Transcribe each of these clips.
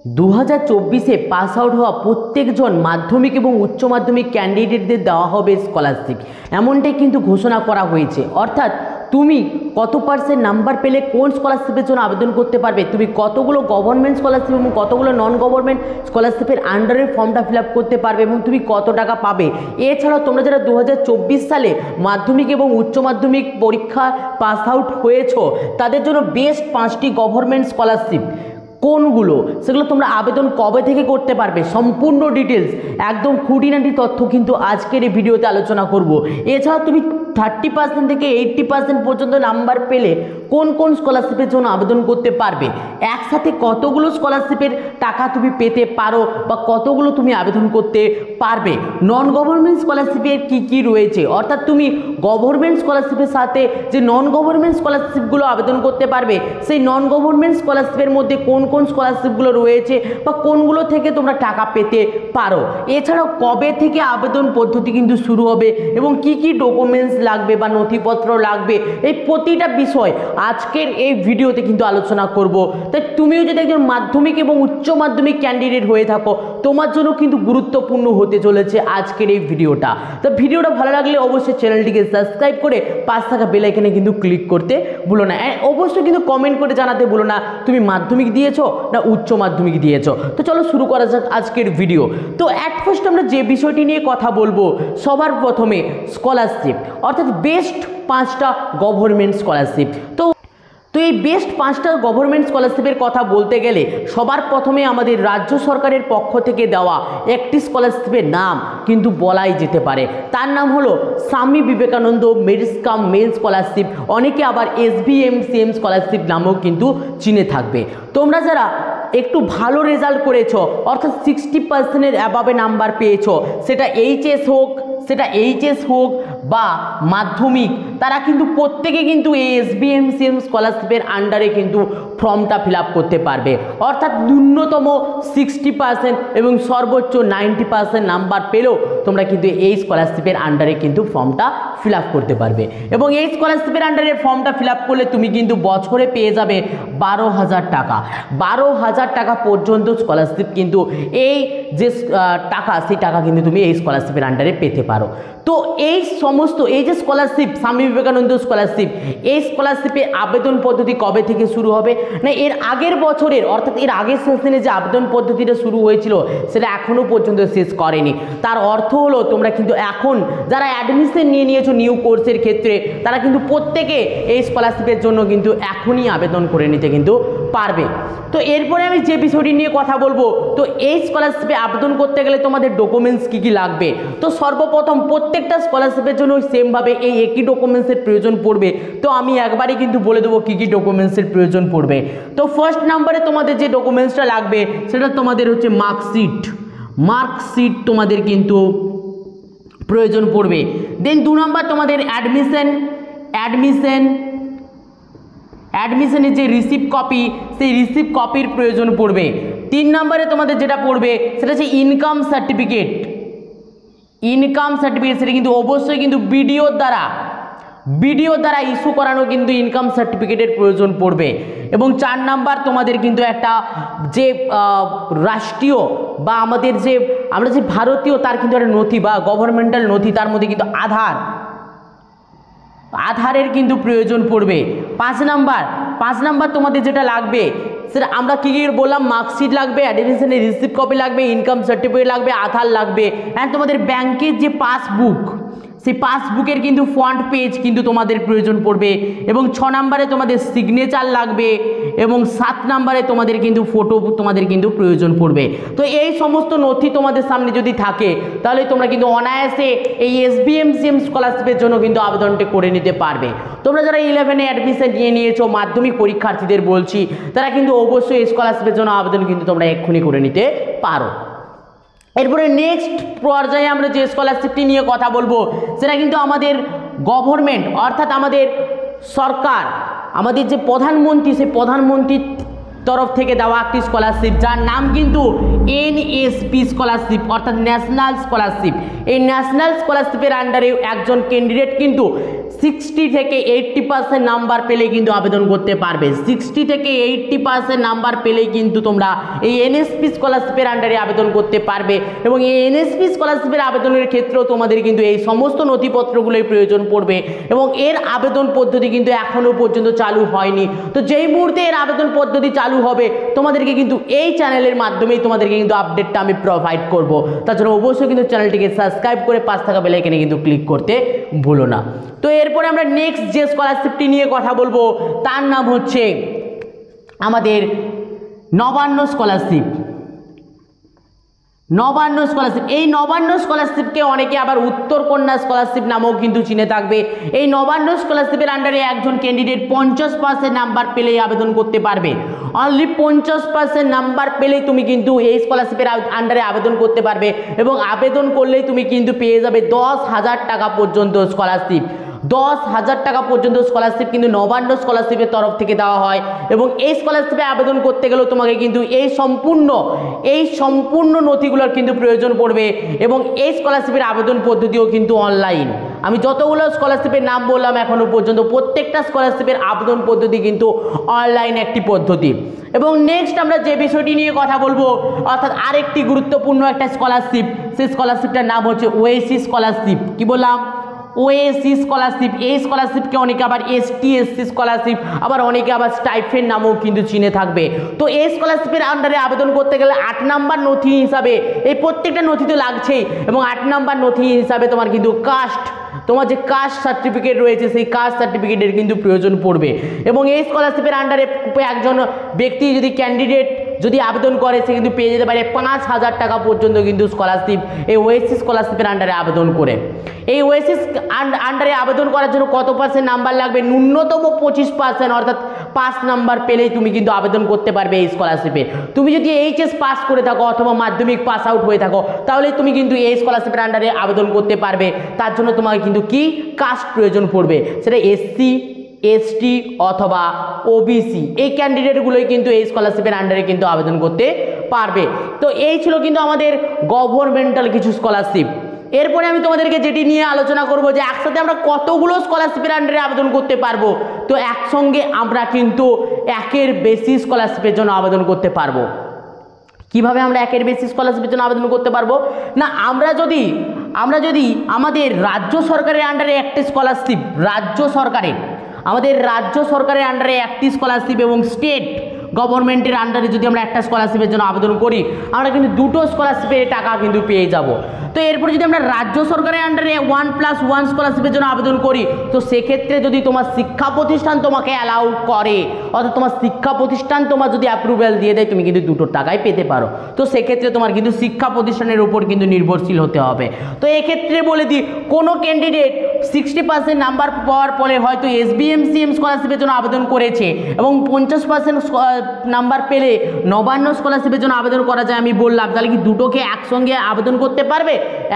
2024-এ pass out হওয়া প্রত্যেকজন মাধ্যমিক এবং উচ্চ মাধ্যমিক ক্যান্ডিডেটদের দেওয়া হবে স্কলারশিপ, এমনটাই কিন্তু ঘোষণা করা হয়েছে। অর্থাৎ তুমি কত পার্সেন্ট নাম্বার পেলে কোন স্কলারশিপের জন্য আবেদন করতে পারবে, তুমি কতগুলো গভর্নমেন্ট স্কলারশিপ এবং কতগুলো নন গভর্নমেন্ট স্কলারশিপের আন্ডারে ফর্মটা ফিল আপ করতে পারবে এবং তুমি কত টাকা পাবে। এছাড়াও তোমরা যারা 2024 সালে মাধ্যমিক এবং উচ্চ মাধ্যমিক পরীক্ষা পাস আউট হয়েছো তাদের জন্য বেস্ট 5টি গভর্নমেন্ট স্কলারশিপ কোনগুলো, সেগুলো তোমরা আবেদন কবে থেকে করতে পারবে, সম্পূর্ণ ডিটেলস একদম খুঁটিনাটি তথ্য কিন্তু আজকের এই ভিডিওতে আলোচনা করব। এছাড়া তুমি 30% থেকে 80% পর্যন্ত নাম্বার পেলে কোন কোন স্কলারশিপের জন্য আবেদন করতে পারবে, একসাথে কতগুলো স্কলারশিপের টাকা তুমি পেতে পারো বা কতগুলো তুমি আবেদন করতে পারবে, নন গভর্নমেন্ট স্কলারশিপের কি কি রয়েছে, অর্থাৎ তুমি গভর্নমেন্ট স্কলারশিপের সাথে যে নন গভর্নমেন্ট স্কলারশিপগুলো আবেদন করতে পারবে সেই নন গভর্নমেন্ট স্কলারশিপের মধ্যে কোন কোন স্কলারশিপগুলো রয়েছে বা কোনগুলো থেকে তোমরা টাকা পেতে পারো। এছাড়াও কবে থেকে আবেদন পদ্ধতি কিন্তু শুরু হবে এবং কি কি ডকুমেন্টস লাগবে বা নথিপত্র লাগবে, এই প্রতিটা বিষয় আজকের এই ভিডিওতে কিন্তু আলোচনা করব। তাই তুমিও যদি একজন মাধ্যমিক এবং উচ্চ মাধ্যমিক ক্যান্ডিডেট হয়ে থাকো তোমার জন্য কিন্তু গুরুত্বপূর্ণ হতে চলেছে আজকের এই ভিডিওটা। তো ভিডিওটা ভালো লাগলে অবশ্যই চ্যানেলটিকে সাবস্ক্রাইব করে পাশে থাকা বেল আইকনে কিন্তু ক্লিক করতে ভুলো না। অবশ্যই কিন্তু কমেন্ট করে জানাতে ভুলো না তুমি মাধ্যমিক দিয়েছো না উচ্চ মাধ্যমিক দিয়েছো। তো চলো শুরু করা যাক আজকের ভিডিও। তো অ্যাট ফার্স্ট আমরা যে বিষয়টি নিয়ে কথা বলবো সবার প্রথমে স্কলারশিপ, অর্থাৎ বেস্ট 5টা গভর্নমেন্ট স্কলারশিপ। তো এই বেস্ট 5টা গভর্নমেন্ট স্কলারশিপের কথা বলতে গেলে সবার প্রথমে আমাদের রাজ্য সরকারের পক্ষ থেকে দেওয়া একটি স্কলারশিপের নাম কিন্তু বলাই যেতে পারে, তার নাম হলো Swami Vivekananda merit cum means scholarship, অনেকে আবার SBMCM স্কলারশিপ নামেও কিন্তু চিনে থাকবে। তোমরা যারা একটু ভালো রেজাল্ট করেছো অর্থাৎ 60%-এর অ্যাবাবে নাম্বার পেয়েছো, সেটা এইচএস হোক বা মাধ্যমিক, তারা কিন্তু প্রত্যেকে কিন্তু এই SBMCM স্কলারশিপের আন্ডারে কিন্তু ফর্মটা ফিল আপ করতে পারবে। অর্থাৎ ন্যূনতম 60% এবং সর্বোচ্চ 90% নাম্বার পেলেও তোমরা কিন্তু এই স্কলারশিপের আন্ডারে কিন্তু ফর্মটা ফিল আপ করতে পারবে এবং এই স্কলারশিপের আন্ডারে ফর্মটা ফিল আপ করলে তুমি কিন্তু বছরে পেয়ে যাবে 12,000 টাকা। 12,000 টাকা পর্যন্ত স্কলারশিপ কিন্তু এই যে টাকা সেই টাকা কিন্তু তুমি এই স্কলারশিপের আন্ডারে পেতে পারো। তো এই যে স্কলারশিপ স্বামী বিবেকানন্দ স্কলারশিপ, এই স্কলারশিপের আবেদন পদ্ধতি কবে থেকে শুরু হবে না এর আগের বছরের অর্থাৎ এর আগের সেশনে যে আবেদন পদ্ধতিটা শুরু হয়েছিল সেটা এখনও পর্যন্ত শেষ করেনি। তার অর্থ হলো তোমরা কিন্তু এখন যারা অ্যাডমিশন নিয়ে নিয়েছো নিউ কোর্সের ক্ষেত্রে তারা কিন্তু প্রত্যেকে এই স্কলারশিপের জন্য কিন্তু এখনই আবেদন করে নিতে কিন্তু পারবে। তো এরপরে আমি যে বিষয়টি নিয়ে কথা বলবো, তো এই স্কলারশিপে আবেদন করতে গেলে তোমাদের ডকুমেন্টস কী কী লাগবে। তো সর্বপ্রথম প্রত্যেকটা স্কলারশিপের জন্য সেমভাবে এই একই ডকুমেন্টসের প্রয়োজন পড়বে। তো আমি একবারই কিন্তু বলে দেবো কী কী ডকুমেন্টসের প্রয়োজন পড়বে। তো ফার্স্ট নাম্বারে তোমাদের যে ডকুমেন্টসটা লাগবে সেটা তোমাদের হচ্ছে মার্কশিট তোমাদের কিন্তু প্রয়োজন পড়বে। দেন 2 নাম্বার তোমাদের অ্যাডমিশনের যে রিসিপ্ট কপি সেই রিসিপ্ট কপির প্রয়োজন পড়বে। 3 নম্বরে তোমাদের যেটা পড়বে সেটা হচ্ছে ইনকাম সার্টিফিকেট, সেটা কিন্তু অবশ্যই কিন্তু বিডিওর দ্বারা ইস্যু করানো কিন্তু ইনকাম সার্টিফিকেটের প্রয়োজন পড়বে। এবং 4 নাম্বার তোমাদের কিন্তু একটা যে রাষ্ট্রীয় বা আমরা যে ভারতীয় তার কিন্তু একটা নথি বা গভর্নমেন্টাল নথি, তার মধ্যে কিন্তু আধারের কিন্তু প্রয়োজন পড়বে। 5 নাম্বার তোমাদের যেটা লাগবে সেটা আমরা কী কী বললাম, মার্কশিট লাগবে, অ্যাডমিশনের রিসিপ্ট কপি লাগবে, ইনকাম সার্টিফিকেট লাগবে, আধার লাগবে, অ্যান্ড তোমাদের ব্যাংকের যে পাসবুক সেই পাসবুকের কিন্তু ফ্রন্ট পেজ কিন্তু তোমাদের প্রয়োজন পড়বে। এবং 6 নাম্বারে তোমাদের সিগনেচার লাগবে এবং 7 নাম্বারে তোমাদের কিন্তু ফটো তোমাদের কিন্তু প্রয়োজন পড়বে। তো এই সমস্ত নথি তোমাদের সামনে যদি থাকে তাহলে তোমরা কিন্তু অনায়াসে এই SBMCM স্কলারশিপের জন্য কিন্তু আবেদনটি করে নিতে পারবে। তোমরা যারা 11-এ অ্যাডমিশন নিয়ে নিয়েছো মাধ্যমিক পরীক্ষার্থীদের বলছি, তারা কিন্তু অবশ্যই এই স্কলারশিপের জন্য আবেদন কিন্তু তোমরা এক্ষুনি করে নিতে পারো। এরপরে নেক্সট পর্যায়ে আমরা যে স্কলারশিপটি নিয়ে কথা বলবো সেটা কিন্তু আমাদের গভর্নমেন্ট অর্থাৎ আমাদের সরকার, আমাদের যে প্রধানমন্ত্রী সেই প্রধানমন্ত্রীর তরফ থেকে দেওয়া একটি স্কলারশিপ, যার নাম কিন্তু NSP স্কলারশিপ অর্থাৎ ন্যাশনাল স্কলারশিপ। এই ন্যাশনাল স্কলারশিপের আন্ডারে একজন ক্যান্ডিডেট কিন্তু 60 থেকে 80% নাম্বার পেলে কিন্তু আবেদন করতে পারবে। 60 থেকে 80% নাম্বার পেলেই কিন্তু তোমরা এই NSP স্কলারশিপের আন্ডারে আবেদন করতে পারবে। এবং এই NSP স্কলারশিপের আবেদনের ক্ষেত্রেও তোমাদের কিন্তু এই সমস্ত নথিপত্রগুলোই প্রয়োজন পড়বে এবং এর আবেদন পদ্ধতি কিন্তু এখনও পর্যন্ত চালু হয়নি। তো যেই মুহূর্তে এর আবেদন পদ্ধতি চালু হবে তোমাদেরকে কিন্তু এই চ্যানেলের মাধ্যমেই তোমাদেরকে কিন্তু আপডেটটা আমি প্রোভাইড করব। তার জন্য অবশ্যই কিন্তু চ্যানেলটিকে সাবস্ক্রাইব করে পাশ থাকা বেল আইকনে কিন্তু ক্লিক করতে ভুলো না। তো এরপরে আমরা নেক্সট যে স্কলারশিপটি নিয়ে কথা বলবো তার নাম হচ্ছে আমাদের নবান্ন স্কলারশিপ। নবান্ন স্কলারশিপ, এই নবান্ন স্কলারশিপকে অনেকে আবার উত্তর কন্যা স্কলারশিপ নামেও কিন্তু চিনে থাকবে। এই নবান্ন স্কলারশিপের আন্ডারে একজন ক্যান্ডিডেট 50% নাম্বার পেলেই আবেদন করতে পারবে। অনলি 50% নাম্বার পেলেই তুমি কিন্তু এই স্কলারশিপের আন্ডারে আবেদন করতে পারবে এবং আবেদন করলেই তুমি কিন্তু পেয়ে যাবে 10,000 টাকা পর্যন্ত স্কলারশিপ। 10,000 টাকা পর্যন্ত স্কলারশিপ কিন্তু নবান্ন স্কলারশিপের তরফ থেকে দেওয়া হয় এবং এই স্কলারশিপে আবেদন করতে গেলেও তোমাকে কিন্তু এই সম্পূর্ণ নথিগুলোর কিন্তু প্রয়োজন পড়বে এবং এই স্কলারশিপের আবেদন পদ্ধতিও কিন্তু অনলাইন। আমি যতগুলো স্কলারশিপের নাম বললাম এখনো পর্যন্ত প্রত্যেকটা স্কলারশিপের আবেদন পদ্ধতি কিন্তু অনলাইন একটি পদ্ধতি। এবং নেক্সট আমরা যে বিষয়টি নিয়ে কথা বলবো অর্থাৎ আরেকটি গুরুত্বপূর্ণ একটা স্কলারশিপ, সেই স্কলারশিপটার নাম হচ্ছে ওএসসি স্কলারশিপ। কি বললাম? OSC scholarship. এই স্কলারশিপকে অনেকে আবার ST/SC স্কলারশিপ, আবার অনেকে আবার স্টাইফেন্ড নামেও কিন্তু চিনে থাকবে। তো এই স্কলারশিপের আন্ডারে আবেদন করতে গেলে 8 নাম্বার নথি হিসাবে এই প্রত্যেকটা নথি তো লাগছেই এবং 8 নাম্বার নথি হিসাবে তোমার কিন্তু তোমার যে কাস্ট সার্টিফিকেট রয়েছে সেই কাস্ট সার্টিফিকেটের কিন্তু প্রয়োজন পড়বে। এবং এই স্কলারশিপের আন্ডারে একজন ব্যক্তি যদি ক্যান্ডিডেট যদি আবেদন করে সে কিন্তু পেয়ে যেতে পারে 5,000 টাকা পর্যন্ত কিন্তু স্কলারশিপ এই ওএসসি স্কলারশিপের আন্ডারে আবেদন করে। এই ওএসসি আন্ডারে আবেদন করার জন্য কত পার্সেন্ট নাম্বার লাগবে? ন্যূনতম 25%, অর্থাৎ 5 নাম্বার পেলেই তুমি কিন্তু আবেদন করতে পারবে এই স্কলারশিপে। তুমি যদি HS পাস করে থাকো অথবা মাধ্যমিক পাস আউট হয়ে থাকো তাহলে তুমি কিন্তু এই স্কলারশিপের আন্ডারে আবেদন করতে পারবে। তার জন্য তোমাকে কিন্তু কি কাস্ট প্রয়োজন পড়বে, সেটা SC ST অথবা OBC এই ক্যান্ডিডেটগুলোই কিন্তু এই স্কলারশিপের আন্ডারে কিন্তু আবেদন করতে পারবে। তো এই ছিল কিন্তু আমাদের গভর্নমেন্টাল কিছু স্কলারশিপ। এরপরে আমি তোমাদেরকে যেটি নিয়ে আলোচনা করব যে একসাথে আমরা কতগুলো স্কলারশিপের আন্ডারে আবেদন করতে পারবো। তো একসঙ্গে আমরা কিন্তু একের বেশি স্কলারশিপের জন্য আবেদন করতে পারবো। কিভাবে আমরা একের বেশি স্কলারশিপের জন্য আবেদন করতে পারবো? না, আমরা যদি আমাদের রাজ্য সরকারের আন্ডারে একটি স্কলারশিপ, আমাদের রাজ্য সরকারের আন্ডারে একটি স্কলারশিপ এবং স্টেট গভর্নমেন্টের আন্ডারে যদি আমরা একটা স্কলারশিপের জন্য আবেদন করি আমরা কিন্তু 2টো স্কলারশিপের টাকা কিন্তু পেয়ে যাব। তো এরপর যদি আমরা রাজ্য সরকারের আন্ডারে 1+1 স্কলারশিপের জন্য আবেদন করি তো সেক্ষেত্রে যদি তোমার শিক্ষা প্রতিষ্ঠান তোমাকে অ্যালাউ করে অর্থাৎ তোমার শিক্ষা প্রতিষ্ঠান তোমার যদি অ্যাপ্রুভেল দিয়ে দেয় তুমি কিন্তু 2টো টাকাই পেতে পারো। তো সেক্ষেত্রে তোমার কিন্তু শিক্ষা প্রতিষ্ঠানের উপর কিন্তু নির্ভরশীল হতে হবে। তো এক্ষেত্রে বলে দিই কোনো ক্যান্ডিডেট 60% নাম্বার পাওয়ার পরে হয়তো SBMCM স্কলারশিপের জন্য আবেদন করেছে এবং 50% নাম্বার পেলে নবান্ন স্কলারশিপের জন্য আবেদন করা যায় আমি বললাম, তাহলে কি দুটোকে একসঙ্গে আবেদন করতে পারবে?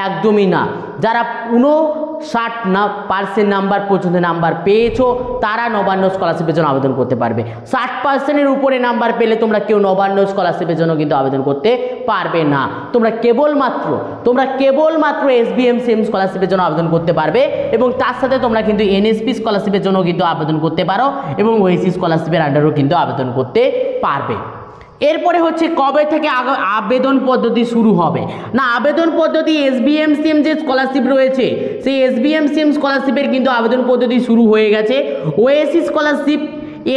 একদমই না। যারা 59% নাম্বার পর্যন্ত নাম্বার পেয়েছো তারা নবান্ন স্কলারশিপের জন্য আবেদন করতে পারবে। 60%-এর উপরে নাম্বার পেলে তোমরা কেউ নবান্ন স্কলারশিপের জন্য কিন্তু আবেদন করতে পারবে না। তোমরা কেবলমাত্র SBMCM স্কলারশিপের জন্য আবেদন করতে পারবে এবং তার সাথে তোমরা কিন্তু NSP স্কলারশিপের জন্য কিন্তু আবেদন করতে পারো এবং ওএসসি স্কলারশিপের আন্ডারেও কিন্তু আবেদন করতে পারবে। এরপরে হচ্ছে কবে থেকে আবেদন পদ্ধতি শুরু হবে? না, আবেদন পদ্ধতি SBMCM যে স্কলারশিপ রয়েছে সেই SBMCM স্কলারশিপের কিন্তু আবেদন পদ্ধতি শুরু হয়ে গেছে। ওএসসি স্কলারশিপ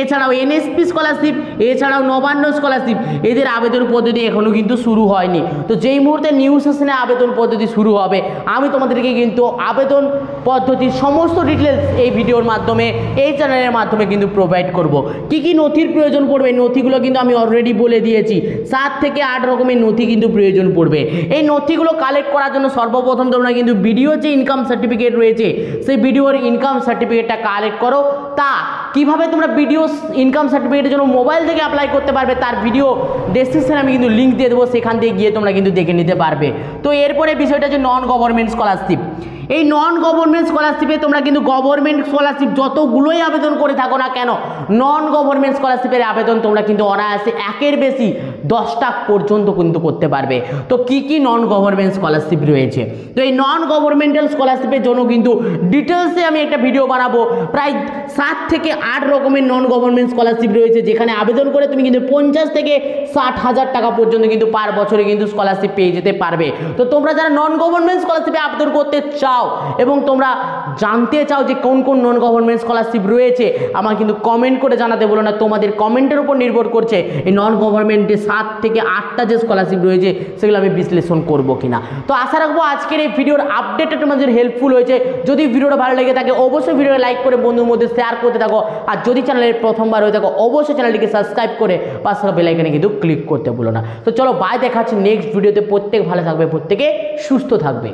এছাড়াও NSP স্কলারশিপ এছাড়াও নবান্ন স্কলারশিপ এদের আবেদন পদ্ধতি এখনও কিন্তু শুরু হয়নি। তো যেই মুহূর্তে নিউ সেশনে আবেদন পদ্ধতি শুরু হবে আমি তোমাদেরকে কিন্তু আবেদন পদ্ধতির সমস্ত ডিটেলস এই ভিডিওর মাধ্যমে এই চ্যানেলের মাধ্যমে কিন্তু প্রোভাইড করব। কি কি নথির প্রয়োজন পড়বে নথিগুলো কিন্তু আমি অলরেডি বলে দিয়েছি। 7 থেকে 8 রকমের নথি কিন্তু প্রয়োজন পড়বে। এই নথিগুলো কালেক্ট করার জন্য সর্বপ্রথম তোমরা কিন্তু ভিডিওর যে ইনকাম সার্টিফিকেট রয়েছে সেই ভিডিওর ইনকাম সার্টিফিকেটটা কালেক্ট করো। তা কিভাবে তোমরা ভিডিও ইনকাম সার্টিফিকেটের জন্য মোবাইল থেকে অ্যাপ্লাই করতে পারবে তার ভিডিও ডেসক্রিপশনে আমি কিন্তু লিঙ্ক দিয়ে দেবো, সেখান থেকে গিয়ে তোমরা কিন্তু দেখে নিতে পারবে। তো এরপরে বিষয়টা হচ্ছে নন গভর্নমেন্ট স্কলারশিপ। এই নন গভর্নমেন্ট স্কলারশিপে তোমরা কিন্তু গভর্নমেন্ট স্কলারশিপ যতগুলোই আবেদন করে থাকো না কেন, নন গভর্নমেন্ট স্কলারশিপের আবেদন তোমরা কিন্তু অনায়াসে 1-এর বেশি 10টা পর্যন্ত কিন্তু করতে পারবে। তো কি কি নন গভর্নমেন্ট স্কলারশিপ রয়েছে, তো এই নন গভর্নমেন্টাল স্কলারশিপের জন্য কিন্তু ডিটেলসে আমি একটা ভিডিও বানাবো। প্রায় 7 থেকে 8 রকমের নন গভর্নমেন্ট স্কলারশিপ রয়েছে, যেখানে আবেদন করে তুমি কিন্তু 50 থেকে 60,000 টাকা পর্যন্ত কিন্তু পার বছরে কিন্তু স্কলারশিপ পেয়ে যেতে পারবে। তো তোমরা যারা নন গভর্নমেন্ট স্কলারশিপে আবেদন করতে চাও এবং তোমরা জানতে চাও যে কোন কোন নন গভর্নমেন্ট স্কলারশিপ রয়েছে, আমার কিন্তু কমেন্ট করে জানাতে বলো না। তোমাদের কমেন্টের উপর নির্ভর করছে এই নন গভর্নমেন্টে 7 থেকে 8টা যে স্কলারশিপ রয়েছে সেগুলো আমি বিশ্লেষণ করব কিনা। তো আশা রাখবো আজকের এই ভিডিওর আপডেটটা তোমাদের হেল্পফুল হয়েছে। যদি ভিডিওটা ভালো লেগে থাকে অবশ্যই ভিডিওটা লাইক করে বন্ধুর মধ্যে শেয়ার করতে থাকো, আর যদি চ্যানেলের প্রথমবার হয়ে থাকো অবশ্যই চ্যানেলটিকে সাবস্ক্রাইব করে পাশে বেল আইকনে কিন্তু ক্লিক করতে ভুলো না। তো চলো বাই, দেখাচ্ছি নেক্সট ভিডিওতে। প্রত্যেক ভালো থাকবে, প্রত্যেকে সুস্থ থাকবে।